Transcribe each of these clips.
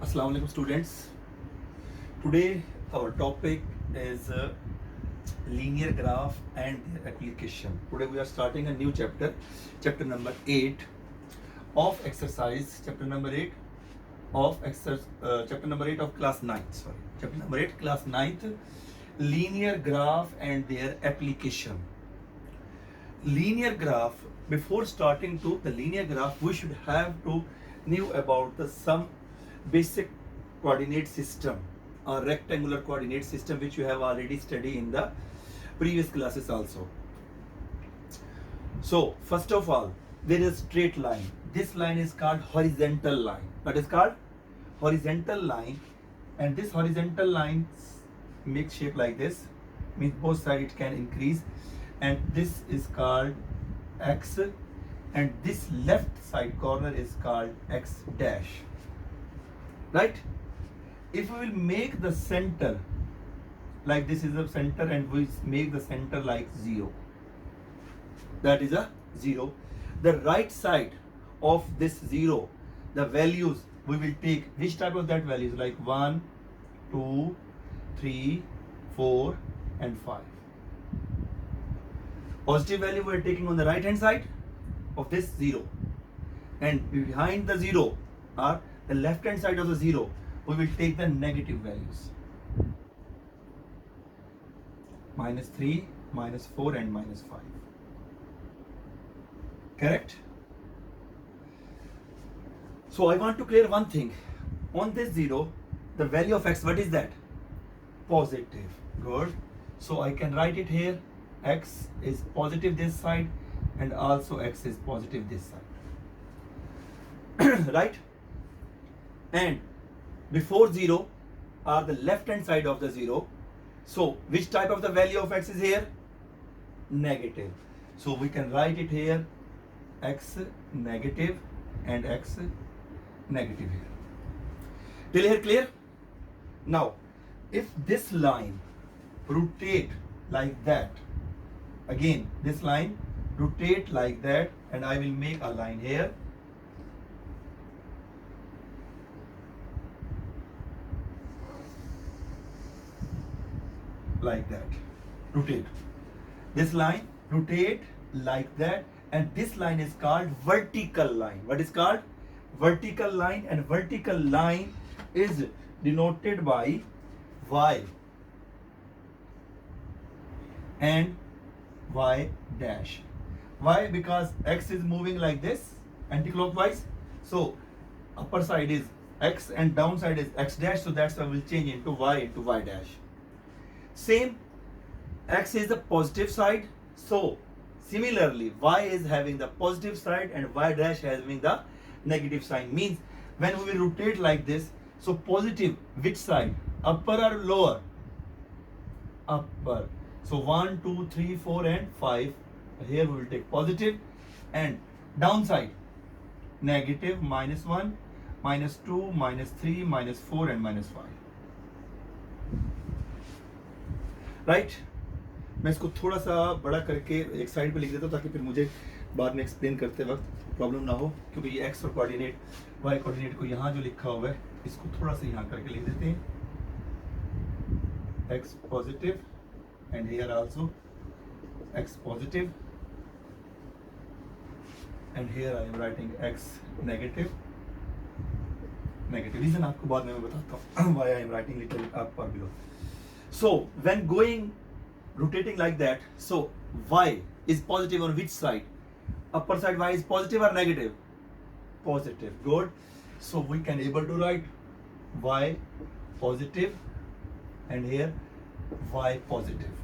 Assalamu alaikum students. Today our topic is linear graph and their application. Today we are starting a new chapter, chapter number 8 of exercise, chapter number 8 of exercise, chapter number 8 of class 9th, sorry. Chapter number 8 class 9th, linear graph and their application. Linear graph, before starting to the linear graph, we should have to know about the some basic coordinate system or rectangular coordinate system which you have already studied in the previous classes also. So first of all, there is straight line. This line is called horizontal line. What is called horizontal line? And this horizontal line makes shape like this, means both sides it can increase, and this is called x, and this left side corner is called x dash, right? If we will make the center like this is the center and we make the center like 0, that is a 0. The right side of this 0, the values we will take, which type of that values, like 1, 2, 3, 4 and 5. Positive value we are taking on the right hand side of this 0, and behind the 0 or the left hand side of the 0 we will take the negative values, -3, -4 and -5. Correct? So I want to clear one thing. On this 0, the value of x, what is that? Positive. Good. So I can write it here. X is positive this side and also x is positive this side. Right? And before 0 are the left hand side of the 0. So which type of the value of x is here? Negative. So we can write it here, x negative and x negative here. Till here clear? Now if this line rotate like that, again this line rotate like that, and I will make a line here, like that, rotate this line, rotate like that, and this line is called vertical line. What is called? Vertical line. And vertical line is denoted by y and y dash. Why? Because x is moving like this anti-clockwise, so upper side is x and downside is x dash, so that's why we'll change into y dash. Same, x is the positive side, so similarly y is having the positive side and y dash having the negative sign. Means when we will rotate like this, so positive which side, upper or lower? Upper. So 1, 2, 3, 4 and 5, here we will take positive, and downside negative, -1, -2, -3, -4 and -5. Right? मैं इसको थोड़ा सा बड़ा करके एक side पे लिख देता हूँ ताकि फिर मुझे बाद में एक्सप्लेन करते वक्त प्रॉब्लम ना हो, क्योंकि ये एक्स और कोऑर्डिनेट वाई कोऑर्डिनेट को यहाँ जो लिखा हुआ है इसको थोड़ा सा यहाँ करके लिख देते हैं, x positive and here also x positive, and here I am writing x negative. Reason आपको बाद में मैं बताता हूँ why I am writing little up or below. So when going rotating like that, so y is positive on which side? Upper side y is positive or negative? Positive. Good. So we can able to write y positive and here y positive,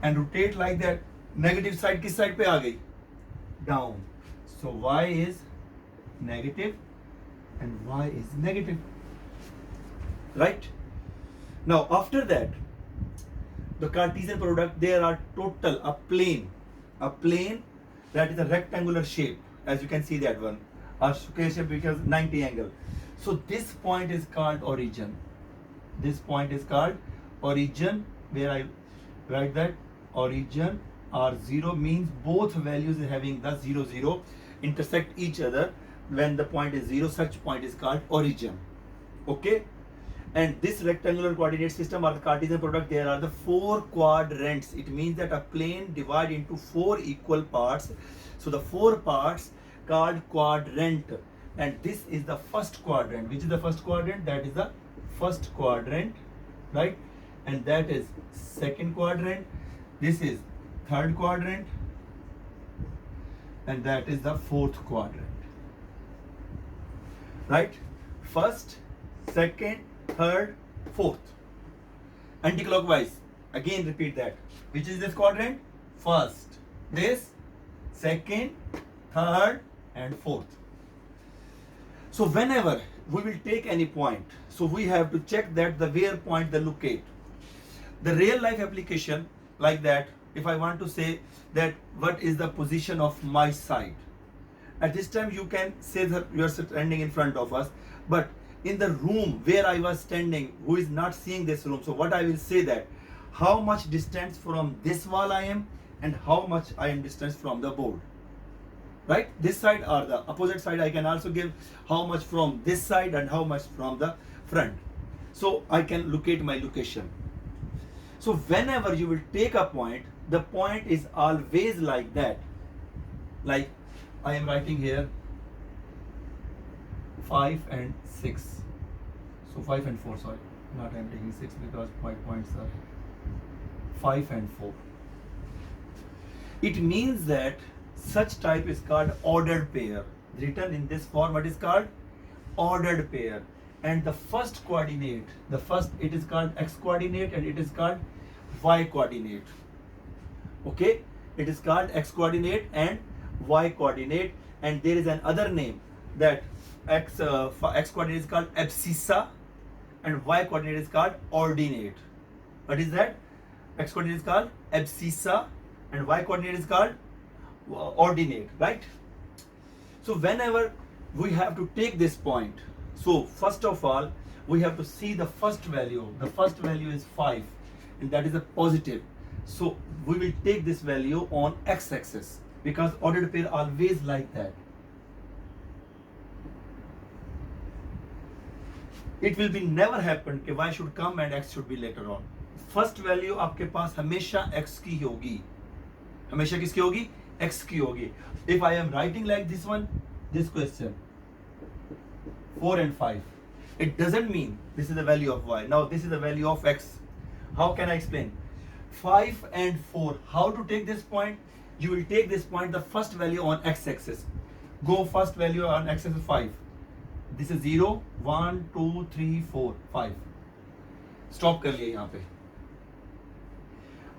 and rotate like that. Negative side किस side पे आ गई? Down. So y is negative and y is negative. Right? Now after that, the Cartesian product, there are total a plane that is a rectangular shape, as you can see that one, a square shape because 90 angle. So this point is called origin. This point is called origin, where I write that origin or 0 means both values having the 0 0 intersect each other. When the point is 0, such point is called origin. Okay, and this rectangular coordinate system or the Cartesian product, there are the 4 quadrants. It means that a plane divided into 4 equal parts. So the 4 parts called quadrant, and this is the first quadrant. Which is the first quadrant? That is the first quadrant, right? And that is second quadrant. This is third quadrant, and that is the fourth quadrant, right? First, second, third, fourth. Anti-clockwise. Again repeat that. Which is this quadrant? First. This, second, third, and fourth. So whenever we will take any point, so we have to check that the where point they locate. The real life application like that, if I want to say that what is the position of my side, at this time you can say that you are standing in front of us, but in the room where I was standing, who is not seeing this room, so what I will say that how much distance from this wall I am and how much I am distance from the board, right? This side or the opposite side, I can also give how much from this side and how much from the front, so I can locate my location. So whenever you will take a point, the point is always like that. Like I am writing here 5 and 6. So 5 and 4, sorry. Not I am taking 6 because my points are 5 and 4. It means that such type is called ordered pair. Written in this form, what is called? Ordered pair. And the first coordinate, it is called x coordinate and it is called y coordinate. Okay, it is called x coordinate and y coordinate, and there is another name that x coordinate is called abscissa and y coordinate is called ordinate. What is that? X coordinate is called abscissa and y coordinate is called ordinate, right? So whenever we have to take this point, so first of all we have to see the first value. The first value is 5 and that is a positive, so we will take this value on x-axis because ordered pair always like that. It will be never happen कि y should come and x should be later on. First value आपके पास हमेशा x की होगी, हमेशा किसकी होगी? X की होगी. If I am writing like this one, this question 4 and 5, it doesn't mean this is the value of y. Now this is the value of x. How can I explain? 5 and 4. How to take this point? You will take this point, the first value on x-axis. Go first value on x-axis 5. This is 0, 1, 2, 3, 4, 5. Stop कर लिए यहाँ पे.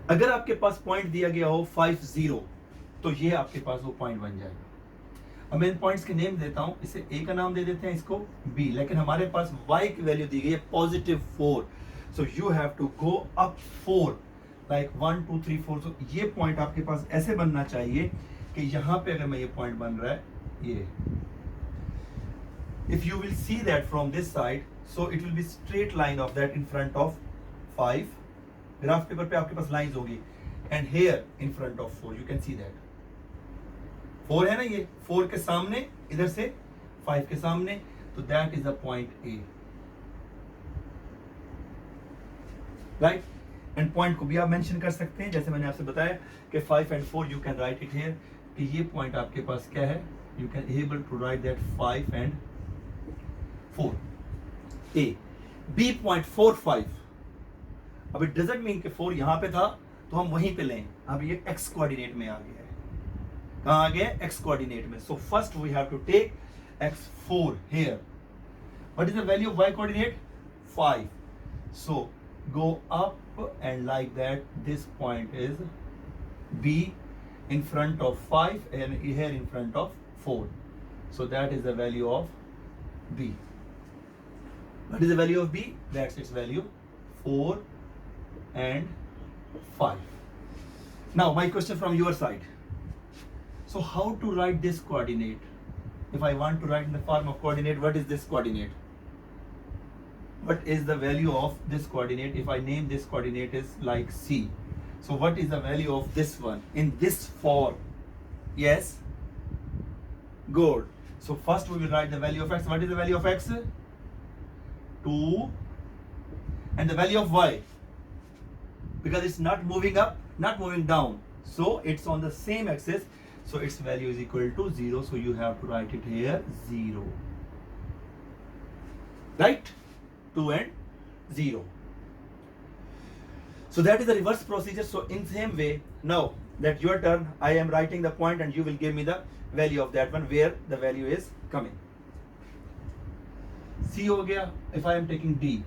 अगर आपके पास point दिया गया हो 5, 0, तो ये आपके पास वो पॉइंट बन जाएगा. अब मैं इन पॉइंट्स के नेम देता हूं. इसे ए का नाम दे देते हैं, इसको बी. लेकिन हमारे पास y की वैल्यू दी गई है positive 4. So you have to go up 4 like 1, 2, 3, 4. So ये पॉइंट आपके पास ऐसे बनना चाहिए कि यहाँ पे अगर मैं ये पॉइंट बन रहा है ये. If you will see that from this side, so it will be straight line of that in front of 5. Graph paper पे आपके पास लाइंस होगी and here in front of 4 you can see that 4 है ना, ये 4 के सामने, इधर से 5 के सामने, तो that is the point A, right? And point को भी आप मेंशन कर सकते हैं, जैसे मैंने आपसे बताया कि 5 and 4 you can write it here कि ये पॉइंट आपके पास क्या है. You can able to write that 5 and 4 A. B point 4, 5. अब इट डजंट मीन कि 4 यहाँ पे था तो हम वहीं पे लें. अब ये x कोऑर्डिनेट में आ गया है. कहाँ आ गया? x कोऑर्डिनेट में. So first we have to take x4 here. What is the value of y coordinate? 5. So go up and like that this point is B in front of 5 and here in front of 4. So that is the value of B. What is the value of B? That's its value 4 and 5. Now my question from your side. So how to write this coordinate? If I want to write in the form of coordinate, what is this coordinate? What is the value of this coordinate? If I name this coordinate is like C. So what is the value of this one in this form? Yes? Good. So first we will write the value of x. What is the value of x? 2, and the value of y, because it's not moving up, not moving down, so it's on the same axis, so its value is equal to 0, so you have to write it here 0, right? 2 and 0. So that is the reverse procedure. So in same way, now that your turn, I am writing the point and you will give me the value of that one, where the value is coming. C हो गया. If I am taking D,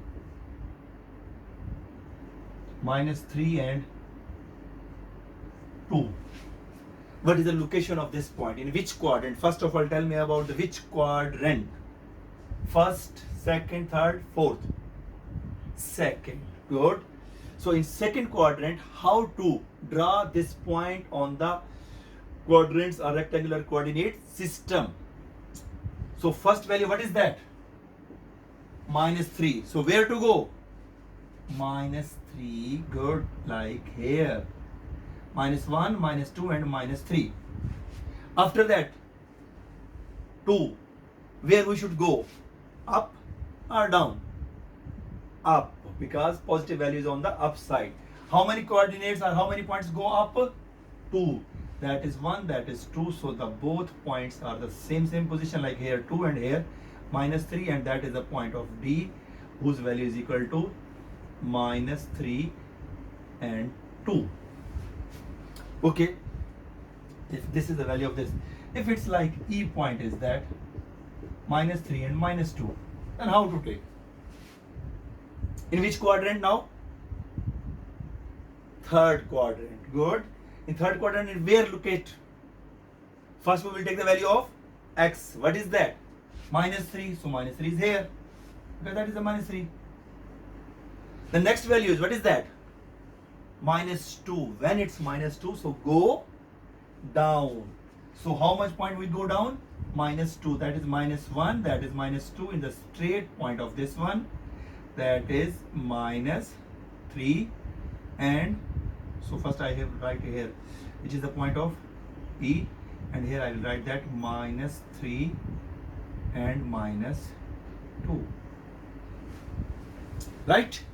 -3 and 2. What is the location of this point? In which quadrant? First of all, tell me about the which quadrant. First, second, third, fourth. Second. Good. So in second quadrant, how to draw this point on the quadrants or rectangular coordinate system? So first value, what is that? -3. So where to go? -3. Good. Like here. -1, -2 and -3. After that, 2. Where we should go? Up or down? Up, because positive value is on the upside. How many coordinates or how many points go up? 2. That is 1, that is 2. So the both points are the same position, like here 2 and here -3, and that is the point of D, whose value is equal to -3 and 2. Okay, if this is the value of this, if it's like E point is that -3 and -2, then how to take? In which quadrant now? Third quadrant. Good. In third quadrant, where locate? First we will take the value of x. What is that? -3. So -3 is here, because that is the -3. The next value is, what is that? -2. When it's -2, so go down. So how much point we go down? -2. That is -1. That is -2 in the straight point of this one. That is -3, and so first I have write here, which is the point of E, and here I will write that -3 and -2. Right?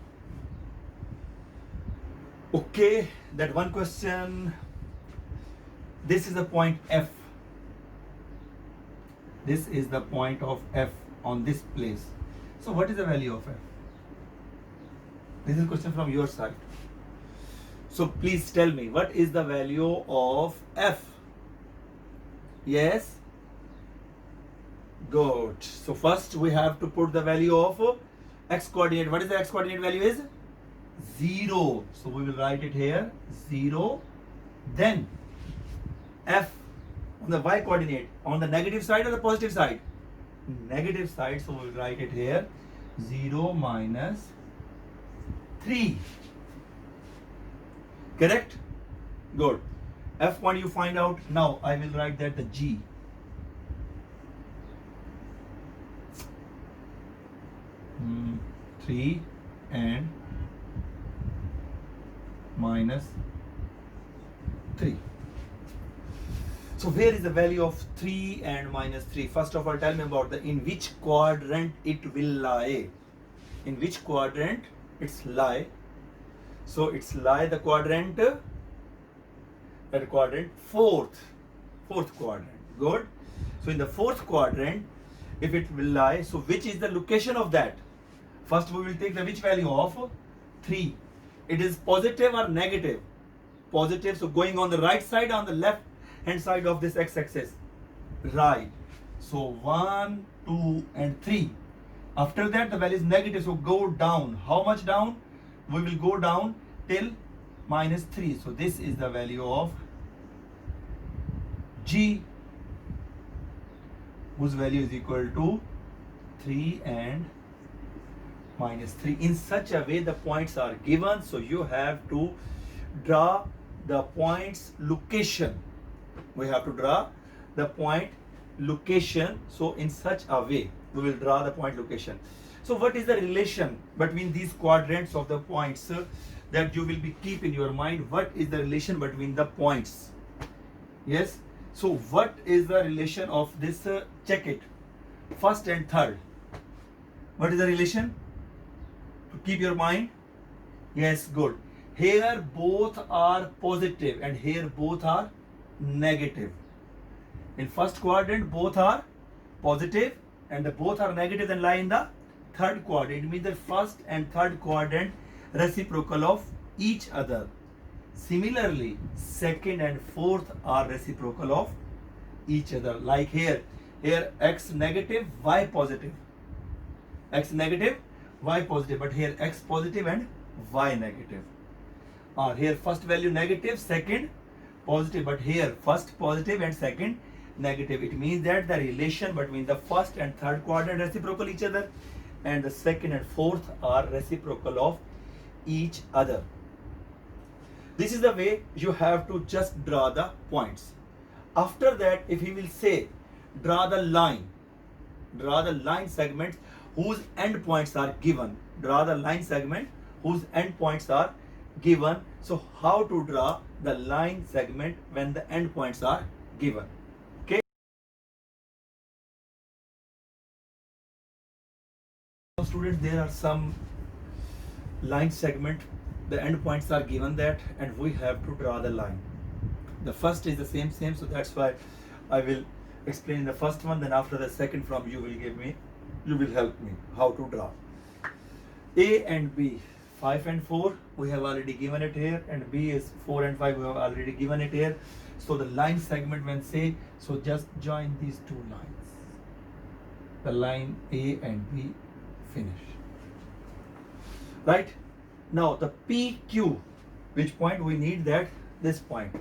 Okay, that one question. This is the point F. This is the point of F on this place. So what is the value of F? This is a question from your side. So please tell me, what is the value of F? Yes? Good. So first we have to put the value of x coordinate. What is the x coordinate value is? 0. So we will write it here 0. Then F on the y coordinate, on the negative side or the positive side? Negative side. So we will write it here 0 -3. Correct? Good. F point you find out. Now I will write that the G. -3 and -3. So where is the value of 3 and -3? First of all, tell me about in which quadrant it will lie. In which quadrant it's lie? So it's lie the quadrant, that quadrant fourth quadrant. Good. So in the fourth quadrant, if it will lie, so which is the location of that? First we will take the which value of 3. It is positive or negative? Positive. So going on the right side, on the left hand side of this x-axis, right? So 1, 2 and 3. After that the value is negative, so go down. How much down? We will go down till -3. So this is the value of G, whose value is equal to 3 and -3. In such a way the points are given, so you have to draw the points location. We have to draw the point location. So in such a way we will draw the point location. So what is the relation between these quadrants of the points that you will be keep in your mind? What is the relation between the points? Yes. So what is the relation of this? Check it. First and third. What is the relation? Keep your mind. Yes, good. Here both are positive and here both are negative. In first quadrant both are positive and the both are negative, then lie in the third quadrant. It means the first and third quadrant reciprocal of each other. Similarly, second and fourth are reciprocal of each other. Like here x negative, y positive. X negative, y positive, but here x positive and y negative. Or here first value negative, second positive, but here first positive and second negative. It means that the relation between the first and third quadrant reciprocal each other and the second and fourth are reciprocal of each other. This is the way you have to just draw the points. After that, if he will say draw the line segments whose endpoints are given. Draw the line segment whose endpoints are given. So how to draw the line segment when the endpoints are given? Okay. Students, there are some line segment, the endpoints are given that, and we have to draw the line. The first is the same, so that's why I will explain the first one, then after the second from you will help me how to draw. A and B, 5 and 4, we have already given it here, and B is 4 and 5, we have already given it here. So the line segment when say, so just join these two lines. The line A and B finish. Right? Now the PQ, which point we need that? This point.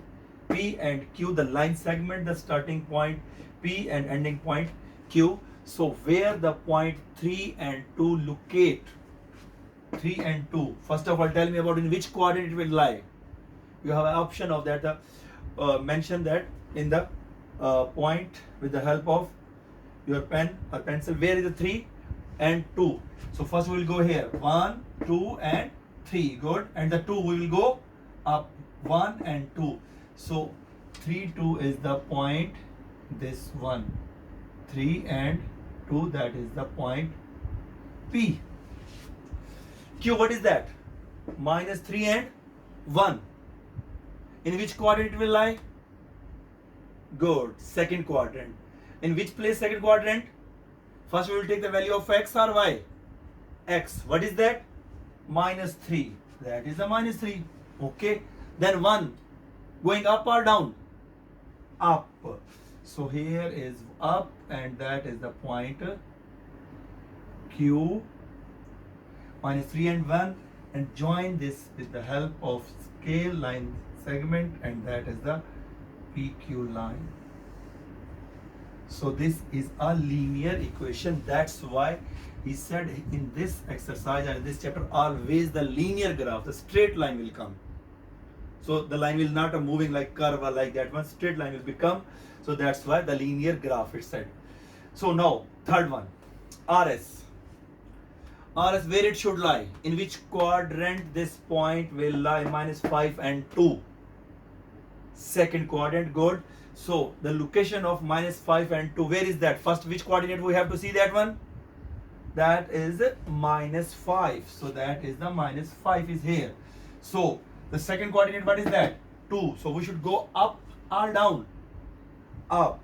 P and Q, the line segment, the starting point P and ending point Q. So where the point 3 and 2 locate? 3 and 2. First of all, tell me about in which quadrant it will lie. You have an option of that. Mention that in the point with the help of your pen or pencil. Where is the 3 and 2? So first we will go here. 1, 2 and 3. Good. And the 2 we will go up. 1 and 2. So 3, 2 is the point. This one. 3 and 2, that is the point P. Q, what is that? Minus 3 and 1. In which quadrant it will lie? Good. Second quadrant. In which place second quadrant? First we will take the value of x or y. X. What is that? Minus 3. That is the minus 3. Okay. Then 1. Going up or down? Up. So here is up, and that is the point Q. Minus 3 and 1, and join this with the help of scale line segment, and that is the PQ line. So this is a linear equation. That's why he said in this exercise and in this chapter always the linear graph, the straight line will come. So the line will not be moving like curve or like that one, straight line will become. So that's why the linear graph it said. So now third one, RS. RS, where it should lie? In which quadrant this point will lie? Minus 5 and 2. Second quadrant, good. So the location of minus 5 and 2, where is that? First, which coordinate we have to see that one? That is minus 5. So that is the minus 5 is here. So the second coordinate, what is that? 2. So we should go up or down? Up.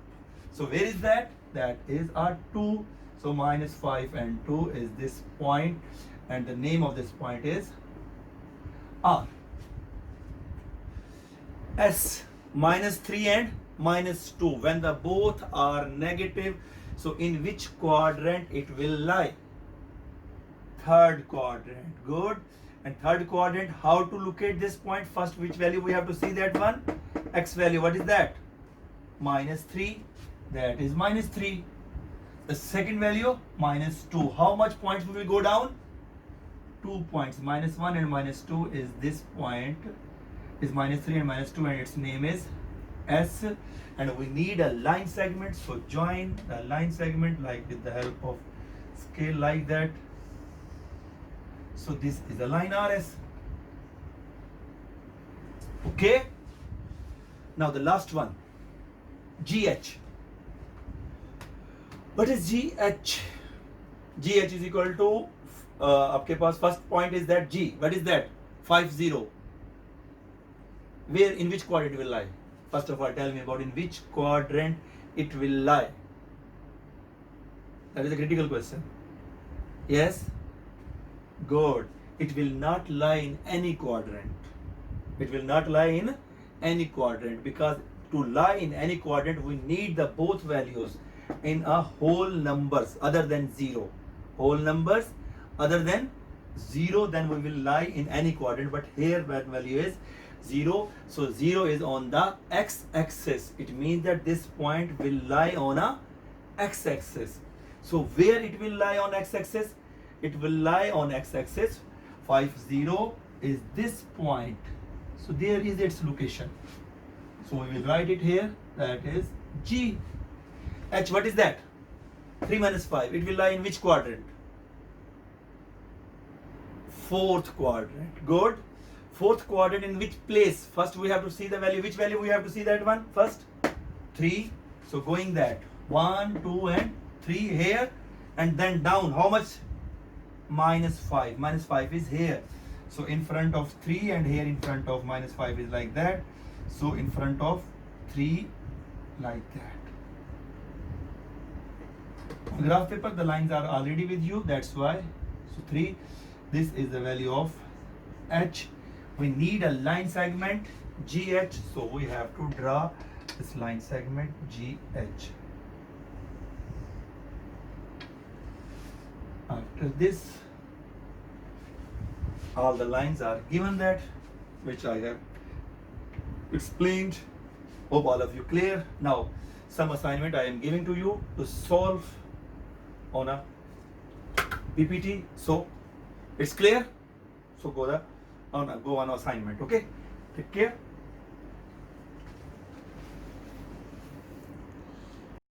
So where is that? That is our 2. So minus 5 and 2 is this point, and the name of this point is R. S, minus 3 and minus 2. When the both are negative, so in which quadrant it will lie? Third quadrant. Good. And third quadrant, how to locate this point? First, which value we have to see that one? X value, what is that? Minus 3. That is minus 3. The second value, minus 2. How much points will we go down? 2 points. Minus 1 and minus 2 is this point. Is minus 3 and minus 2, and its name is S. And we need a line segment. So join the line segment like with the help of scale like that. So this is the line RS. Okay. Now the last one, GH. What is GH? GH is equal to आपके पास first point is that G. What is that? 50. Where, in which quadrant it will lie? First of all, tell me about in which quadrant it will lie. That is a critical question. Yes? Good. It will not lie in any quadrant. It will not lie in any quadrant, because to lie in any quadrant we need the both values in a whole numbers other than 0. Whole numbers other than 0, then we will lie in any quadrant. But here that value is 0, so 0 is on the x-axis. It means that this point will lie on a x-axis. So where it will lie on x-axis? It will lie on x-axis. 50 is this point. So there is its location. So we will write it here. That is G. H, what is that? 3 minus 5. It will lie in which quadrant? Fourth quadrant. Good. Fourth quadrant in which place? First we have to see the value. Which value we have to see that one? First 3. So going that 1, 2 and 3 here, and then down. How much? Minus 5. Minus 5 is here. So in front of 3 and here in front of minus 5 is like that. So in front of 3 like that. On graph paper the lines are already with you, that's why. So 3. This is the value of H. We need a line segment GH, so we have to draw this line segment GH. After this, all the lines are given, that which I have explained. Hope all of you clear. Now some assignment I am giving to you to solve on a PPT. So it's clear. So go on assignment. Okay, take care.